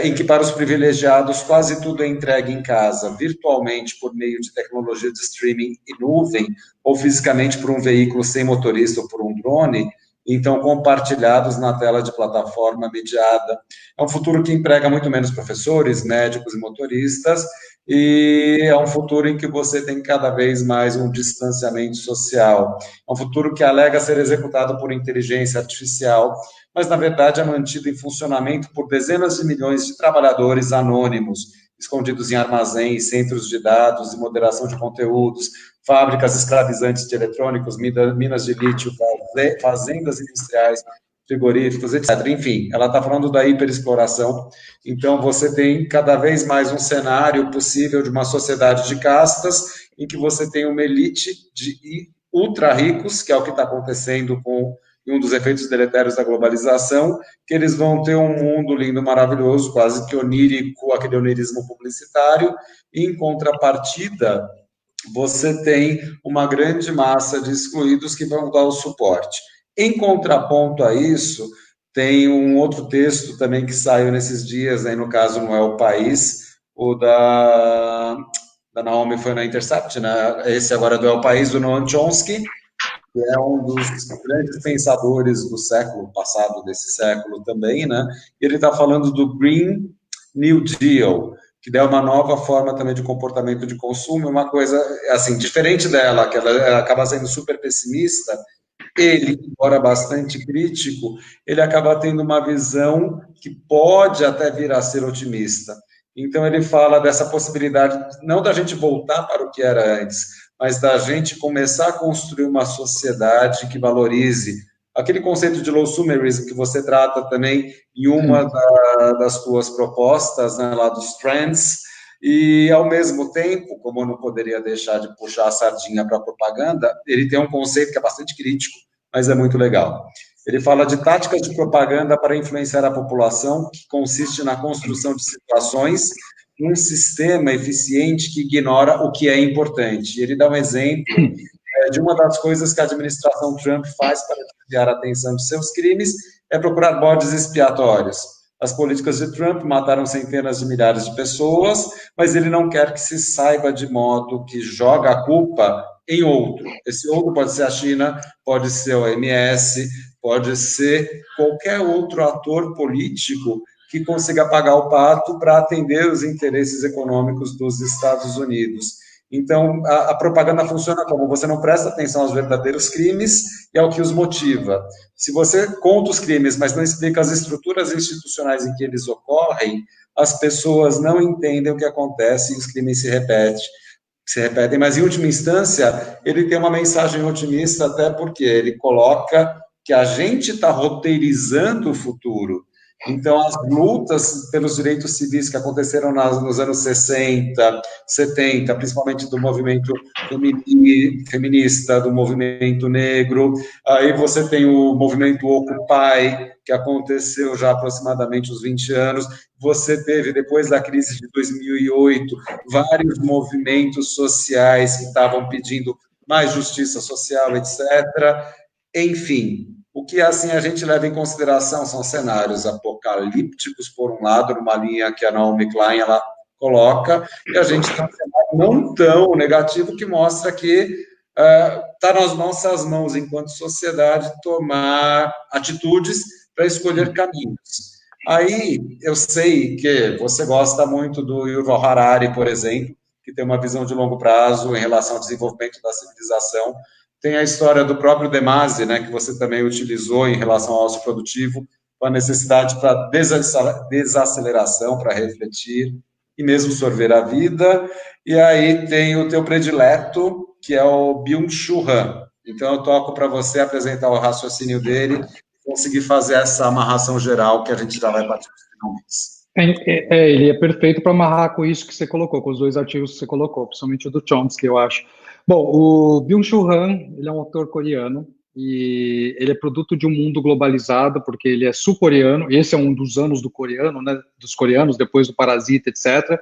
em que para os privilegiados quase tudo é entregue em casa, virtualmente por meio de tecnologia de streaming e nuvem, ou fisicamente por um veículo sem motorista ou por um drone, então compartilhados na tela de plataforma mediada. É um futuro que emprega muito menos professores, médicos e motoristas, e é um futuro em que você tem cada vez mais um distanciamento social. É um futuro que alega ser executado por inteligência artificial, mas na verdade é mantido em funcionamento por dezenas de milhões de trabalhadores anônimos, escondidos em armazéns, centros de dados e moderação de conteúdos, fábricas escravizantes de eletrônicos, minas de lítio, fazendas industriais, frigoríficos, etc. Enfim, ela está falando da hiperexploração. Então, você tem cada vez mais um cenário possível de uma sociedade de castas, em que você tem uma elite de ultra ricos, que é o que está acontecendo com um dos efeitos deletérios da globalização, que eles vão ter um mundo lindo, maravilhoso, quase que onírico, aquele onirismo publicitário, e em contrapartida, você tem uma grande massa de excluídos que vão dar o suporte. Em contraponto a isso, tem um outro texto também que saiu nesses dias, aí no caso não é o País, o da Naomi foi na Intercept, né? Esse agora do É o País, do Noam Chomsky, que é um dos grandes pensadores do século passado, desse século também, né? E ele está falando do Green New Deal, que é uma nova forma também de comportamento de consumo, uma coisa, assim, diferente dela, que ela acaba sendo super pessimista, ele, embora bastante crítico, ele acaba tendo uma visão que pode até vir a ser otimista. Então, ele fala dessa possibilidade, não da gente voltar para o que era antes, mas da gente começar a construir uma sociedade que valorize aquele conceito de low sumerism que você trata também em uma das suas propostas, né, lá dos trends, e ao mesmo tempo, como eu não poderia deixar de puxar a sardinha para a propaganda, ele tem um conceito que é bastante crítico, mas é muito legal. Ele fala de táticas de propaganda para influenciar a população, que consiste na construção de situações, um sistema eficiente que ignora o que é importante. Ele dá um exemplo de uma das coisas que a administração Trump faz para desviar a atenção de seus crimes, é procurar bodes expiatórios. As políticas de Trump mataram centenas de milhares de pessoas, mas ele não quer que se saiba de modo que joga a culpa em outro. Esse outro pode ser a China, pode ser a OMS, pode ser qualquer outro ator político que consiga pagar o pato para atender os interesses econômicos dos Estados Unidos. Então, a propaganda funciona como? Você não presta atenção aos verdadeiros crimes e ao que os motiva. Se você conta os crimes, mas não explica as estruturas institucionais em que eles ocorrem, as pessoas não entendem o que acontece e os crimes se repetem, mas em última instância, ele tem uma mensagem otimista, até porque ele coloca que a gente está roteirizando o futuro. Então, as lutas pelos direitos civis que aconteceram nos anos 60, 70, principalmente do movimento feminista, do movimento negro, aí você tem o movimento Occupy, que aconteceu já há aproximadamente uns 20 anos, você teve, depois da crise de 2008, vários movimentos sociais que estavam pedindo mais justiça social, etc. Enfim, o que assim a gente leva em consideração são cenários apocalípticos, por um lado, numa linha que a Naomi Klein ela coloca, e a gente tem um cenário não tão negativo que mostra que está nas nossas mãos, enquanto sociedade, tomar atitudes para escolher caminhos. Aí, eu sei que você gosta muito do Yuval Harari, por exemplo, que tem uma visão de longo prazo em relação ao desenvolvimento da civilização. Tem a história do próprio Demasi, né, que você também utilizou em relação ao ócio produtivo, com a necessidade para desaceleração, para refletir e mesmo sorver a vida. E aí tem o teu predileto, que é o Byung-Chul Han. Então, eu toco para você apresentar o raciocínio dele e conseguir fazer essa amarração geral que a gente já vai partir para finalmente. Ele é perfeito para amarrar com isso que você colocou, com os dois artigos que você colocou, principalmente o do Chomsky, eu acho. Bom, o Byung-Chul Han, ele é um autor coreano, e ele é produto de um mundo globalizado, porque ele é sul-coreano, esse é um dos anos do coreano, né, dos coreanos, depois do Parasita, etc.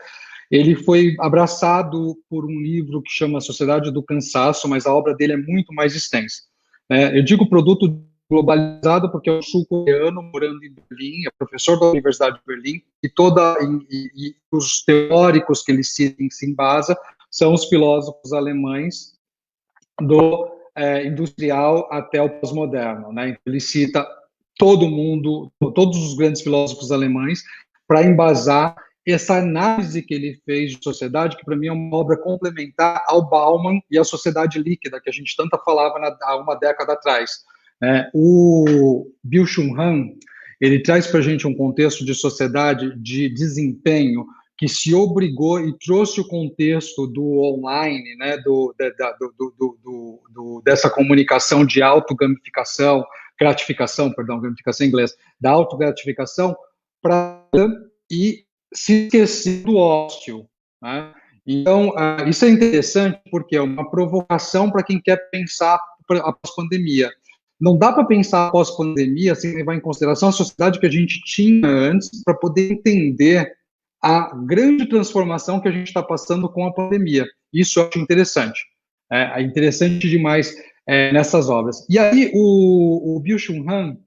Ele foi abraçado por um livro que chama Sociedade do Cansaço, mas a obra dele é muito mais extensa. Eu digo produto globalizado porque é um sul-coreano morando em Berlim, é professor da Universidade de Berlim, e os teóricos que ele se embasa são os filósofos alemães do industrial até o pós-moderno, né? Ele cita todo mundo, todos os grandes filósofos alemães, para embasar essa análise que ele fez de sociedade, que para mim é uma obra complementar ao Bauman e à sociedade líquida, que a gente tanto falava há uma década atrás. O Byung-Chul Han, ele traz para a gente um contexto de sociedade de desempenho que se obrigou e trouxe o contexto do online, né, dessa comunicação de autogamificação, gamificação em inglês, da autogratificação e se esquecer do ócio, né? Então, isso é interessante porque é uma provocação para quem quer pensar após pandemia. Não dá para pensar após pandemia sem levar em consideração a sociedade que a gente tinha antes para poder entender a grande transformação que a gente está passando com a pandemia. Isso eu acho interessante. É interessante demais nessas obras. E aí, o Byung-Chul Han,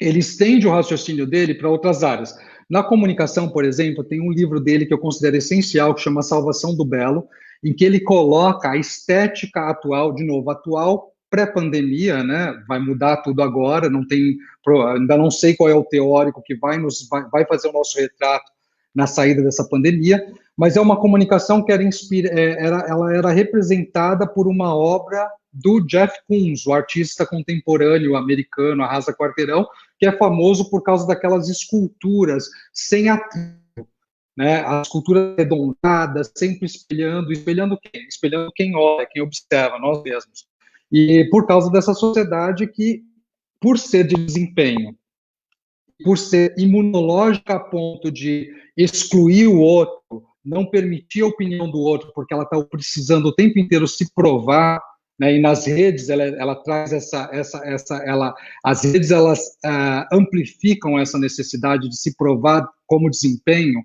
ele estende o raciocínio dele para outras áreas. Na comunicação, por exemplo, tem um livro dele que eu considero essencial, que chama Salvação do Belo, em que ele coloca a estética atual, de novo, atual pré-pandemia, né? Vai mudar tudo agora, ainda não sei qual é o teórico que vai fazer o nosso retrato na saída dessa pandemia, mas é uma comunicação que ela era representada por uma obra do Jeff Koons, o artista contemporâneo americano, arrasa quarteirão, que é famoso por causa daquelas esculturas sem atrito, né? As esculturas arredondadas, sempre espelhando quem? Espelhando quem olha, quem observa, nós mesmos. E por causa dessa sociedade que, por ser de desempenho, por ser imunológica a ponto de excluir o outro, não permitir a opinião do outro, porque ela está precisando o tempo inteiro se provar, né? E nas redes ela traz as redes elas amplificam essa necessidade de se provar como desempenho.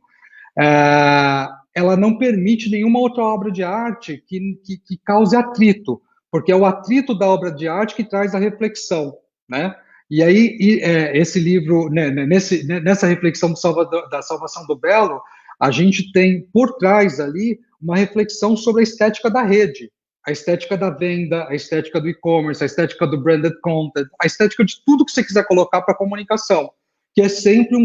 Ela não permite nenhuma outra obra de arte que cause atrito, porque é o atrito da obra de arte que traz a reflexão, né? E aí, esse livro, né, nessa reflexão da salvação do belo, a gente tem por trás ali uma reflexão sobre a estética da rede, a estética da venda, a estética do e-commerce, a estética do branded content, a estética de tudo que você quiser colocar para a comunicação, que é sempre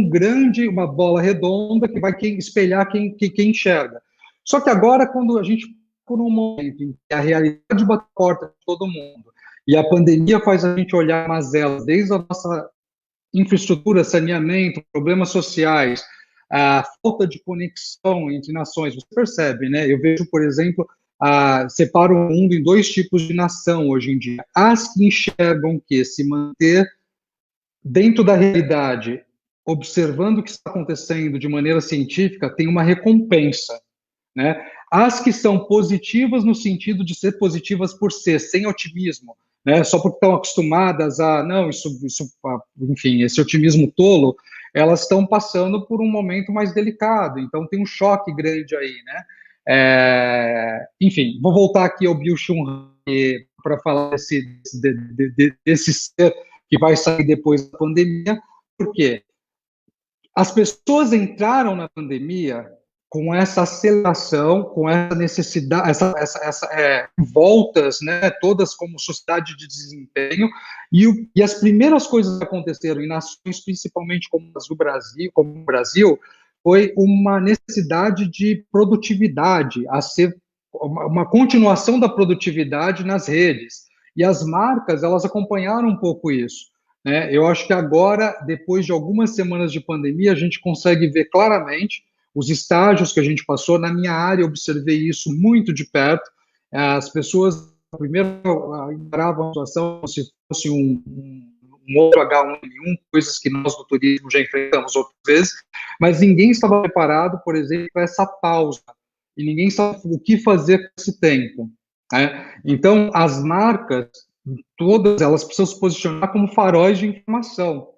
uma bola redonda que vai espelhar quem enxerga. Só que agora, quando a gente, por um momento em que a realidade bate a porta de todo mundo, e a pandemia faz a gente olhar mazelas, desde a nossa infraestrutura, saneamento, problemas sociais, a falta de conexão entre nações, você percebe, né? Eu vejo, por exemplo, separo o mundo em dois tipos de nação hoje em dia. As que enxergam que se manter dentro da realidade, observando o que está acontecendo de maneira científica, tem uma recompensa, né? As que são positivas no sentido de ser positivas por ser, sem otimismo, né? Só porque estão acostumadas não, enfim, esse otimismo tolo, elas estão passando por um momento mais delicado, então tem um choque grande aí, né? Enfim, vou voltar aqui ao Byung-Chul para falar desse ser que vai sair depois da pandemia, porque as pessoas entraram na pandemia com essa aceleração, com essa necessidade, voltas, né, todas como sociedade de desempenho, e as primeiras coisas que aconteceram em nações, principalmente como o Brasil, foi uma necessidade de produtividade, a ser uma continuação da produtividade nas redes, e as marcas, elas acompanharam um pouco isso, né? Eu acho que agora, depois de algumas semanas de pandemia, a gente consegue ver claramente os estágios que a gente passou. Na minha área, eu observei isso muito de perto. As pessoas, primeiro, encaravam a situação como se fosse um outro H1N1, coisas que nós do turismo já enfrentamos outras vezes, mas ninguém estava preparado, por exemplo, para essa pausa, e ninguém sabe o que fazer com esse tempo, né? Então, as marcas, todas elas precisam se posicionar como faróis de informação.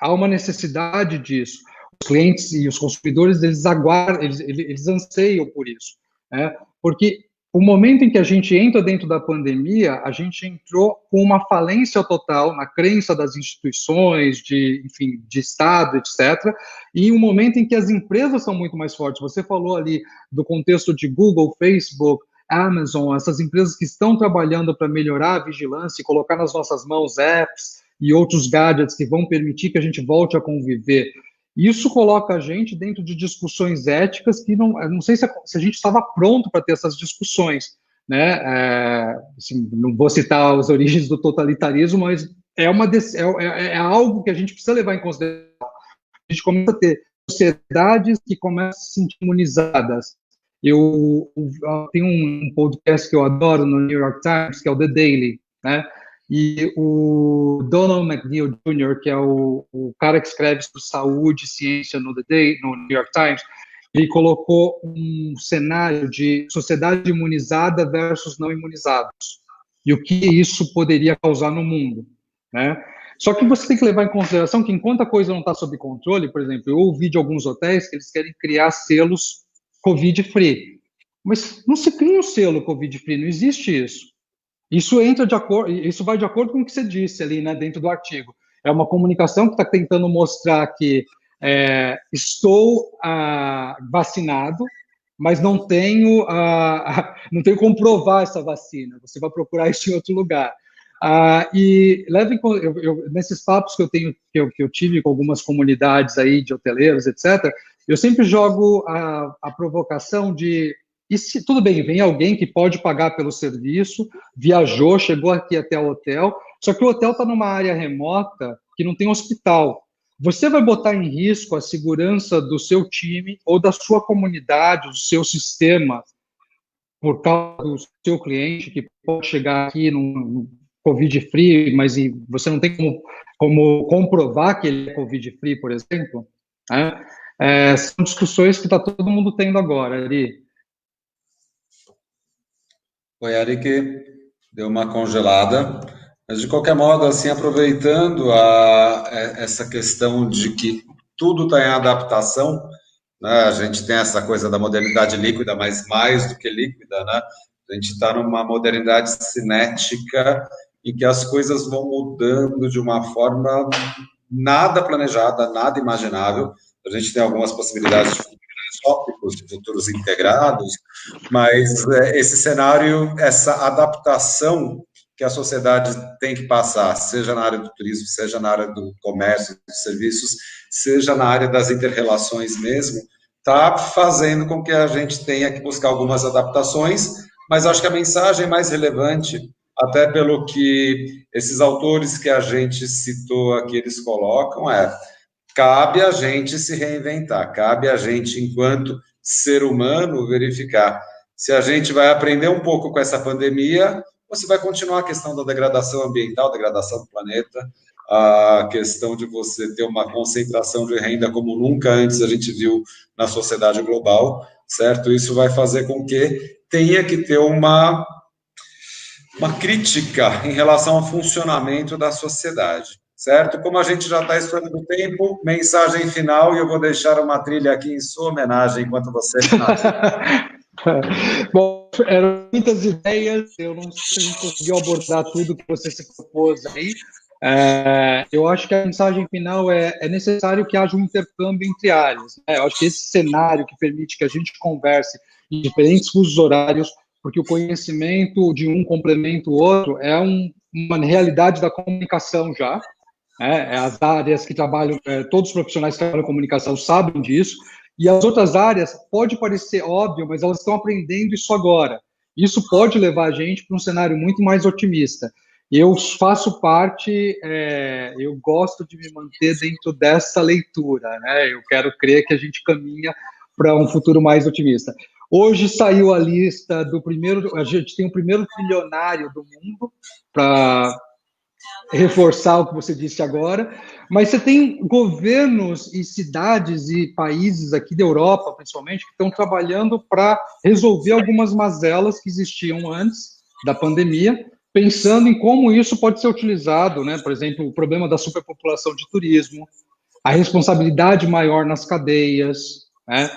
Há uma necessidade disso. Os clientes e os consumidores, eles aguardam, eles anseiam por isso, né? Porque o momento em que a gente entra dentro da pandemia, a gente entrou com uma falência total na crença das instituições, enfim, de Estado, etc. E um momento em que as empresas são muito mais fortes. Você falou ali do contexto de Google, Facebook, Amazon, essas empresas que estão trabalhando para melhorar a vigilância e colocar nas nossas mãos apps e outros gadgets que vão permitir que a gente volte a conviver. Isso coloca a gente dentro de discussões éticas que não sei se a gente estava pronto para ter essas discussões, né? Assim, não vou citar as origens do totalitarismo, mas é algo que a gente precisa levar em consideração. A gente começa a ter sociedades que começam a se sentir imunizadas. Eu tenho um podcast que eu adoro no New York Times, que é o The Daily, né? E o Donald McNeil Jr., que é o cara que escreve sobre saúde e ciência no New York Times, ele colocou um cenário de sociedade imunizada versus não imunizados, e o que isso poderia causar no mundo, né? Só que você tem que levar em consideração que enquanto a coisa não está sob controle, por exemplo, eu ouvi de alguns hotéis que eles querem criar selos Covid-free, mas não se cria um selo Covid-free, não existe isso. Isso vai de acordo com o que você disse ali, né, dentro do artigo. É uma comunicação que está tentando mostrar que estou vacinado, mas não tenho como provar essa vacina. Você vai procurar isso em outro lugar. E nesses papos que eu tive com algumas comunidades aí de hoteleiros, etc., eu sempre jogo a provocação de tudo bem, vem alguém que pode pagar pelo serviço, viajou, chegou aqui até o hotel, só que o hotel está numa área remota que não tem hospital. Você vai botar em risco a segurança do seu time ou da sua comunidade, do seu sistema, por causa do seu cliente que pode chegar aqui num Covid-free, mas você não tem como comprovar que ele é Covid-free, por exemplo, né? São discussões que está todo mundo tendo agora, Ari. Oi, Eric. deu uma congelada. Mas, de qualquer modo, assim, aproveitando essa questão de que tudo está em adaptação, né? A gente tem essa coisa da modernidade líquida, mas mais do que líquida, né? A gente está numa modernidade cinética em que as coisas vão mudando de uma forma nada planejada, nada imaginável. A gente tem algumas possibilidades de futuros tópicos, de futuros integrados, mas esse cenário, essa adaptação que a sociedade tem que passar, seja na área do turismo, seja na área do comércio, dos serviços, seja na área das inter-relações mesmo, está fazendo com que a gente tenha que buscar algumas adaptações, mas acho que a mensagem mais relevante, até pelo que esses autores que a gente citou aqui, eles colocam, cabe a gente se reinventar, cabe a gente, enquanto ser humano, verificar se a gente vai aprender um pouco com essa pandemia ou se vai continuar a questão da degradação ambiental, degradação do planeta, a questão de você ter uma concentração de renda como nunca antes a gente viu na sociedade global, certo? Isso vai fazer com que tenha que ter uma crítica em relação ao funcionamento da sociedade, certo? Como a gente já está estourando o tempo, mensagem final, e eu vou deixar uma trilha aqui em sua homenagem enquanto você finaliza. Bom, eram muitas ideias, eu não sei se conseguiu abordar tudo que você se propôs aí. Eu acho que a mensagem final é necessário que haja um intercâmbio entre áreas, né? Eu acho que esse cenário que permite que a gente converse em diferentes fusos horários, porque o conhecimento de um complementa o outro, é uma realidade da comunicação já. As áreas que trabalham, todos os profissionais que trabalham em comunicação sabem disso, e as outras áreas, pode parecer óbvio, mas elas estão aprendendo isso agora. Isso pode levar a gente para um cenário muito mais otimista. Eu faço parte, eu gosto de me manter dentro dessa leitura, né? Eu quero crer que a gente caminha para um futuro mais otimista. Hoje saiu a lista do primeiro, a gente tem o primeiro trilionário do mundo, para reforçar o que você disse agora, mas você tem governos e cidades e países aqui da Europa, principalmente, que estão trabalhando para resolver algumas mazelas que existiam antes da pandemia, pensando em como isso pode ser utilizado, né? Por exemplo, o problema da superpopulação de turismo, a responsabilidade maior nas cadeias, né?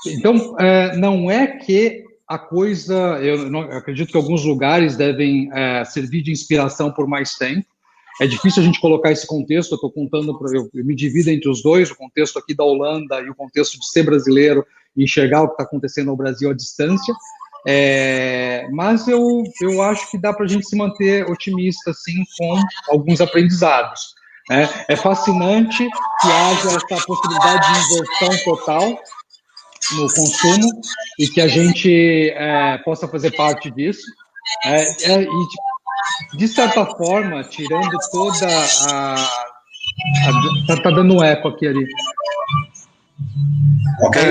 Então, não é que a coisa, eu acredito que alguns lugares devem servir de inspiração por mais tempo. É difícil a gente colocar esse contexto, eu estou contando, eu me divido entre os dois, o contexto aqui da Holanda e o contexto de ser brasileiro e enxergar o que está acontecendo no Brasil à distância. Mas eu acho que dá para a gente se manter otimista, assim, com alguns aprendizados. É fascinante que haja essa possibilidade de inversão total no consumo e que a gente possa fazer parte disso. E, de certa forma, tirando toda tá dando um eco aqui ali. Ok.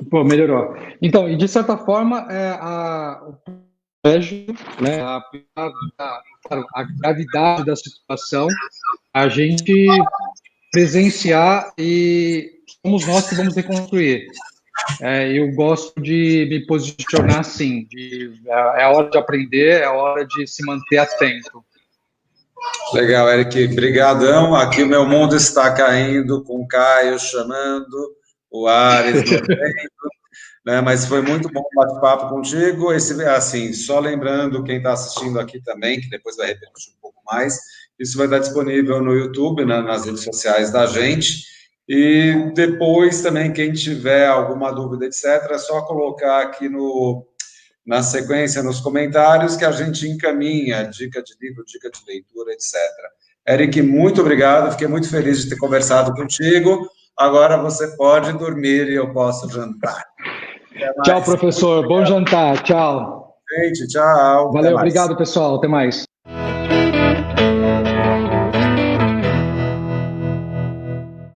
Pô, melhorou. Então, e de certa forma, o privilégio, né, a gravidade da situação, a gente presenciar e somos nós que vamos reconstruir. Eu gosto de me posicionar assim, é a hora de aprender, é a hora de se manter atento. Legal, Eric, brigadão. Aqui o meu mundo está caindo, com o Caio chamando, o Ares dormindo, né? Mas foi muito bom o bate-papo contigo. Assim, só lembrando quem está assistindo aqui também, que depois vai repercutir um pouco mais, isso vai estar disponível no YouTube, né, nas redes sociais da gente. E depois também, quem tiver alguma dúvida, etc., é só colocar aqui na sequência, nos comentários, que a gente encaminha dica de livro, dica de leitura, etc. Eric, muito obrigado, fiquei muito feliz de ter conversado contigo. Agora você pode dormir e eu posso jantar. Tchau, professor. Bom jantar. Tchau. Gente, tchau. Valeu, obrigado, pessoal. Até mais.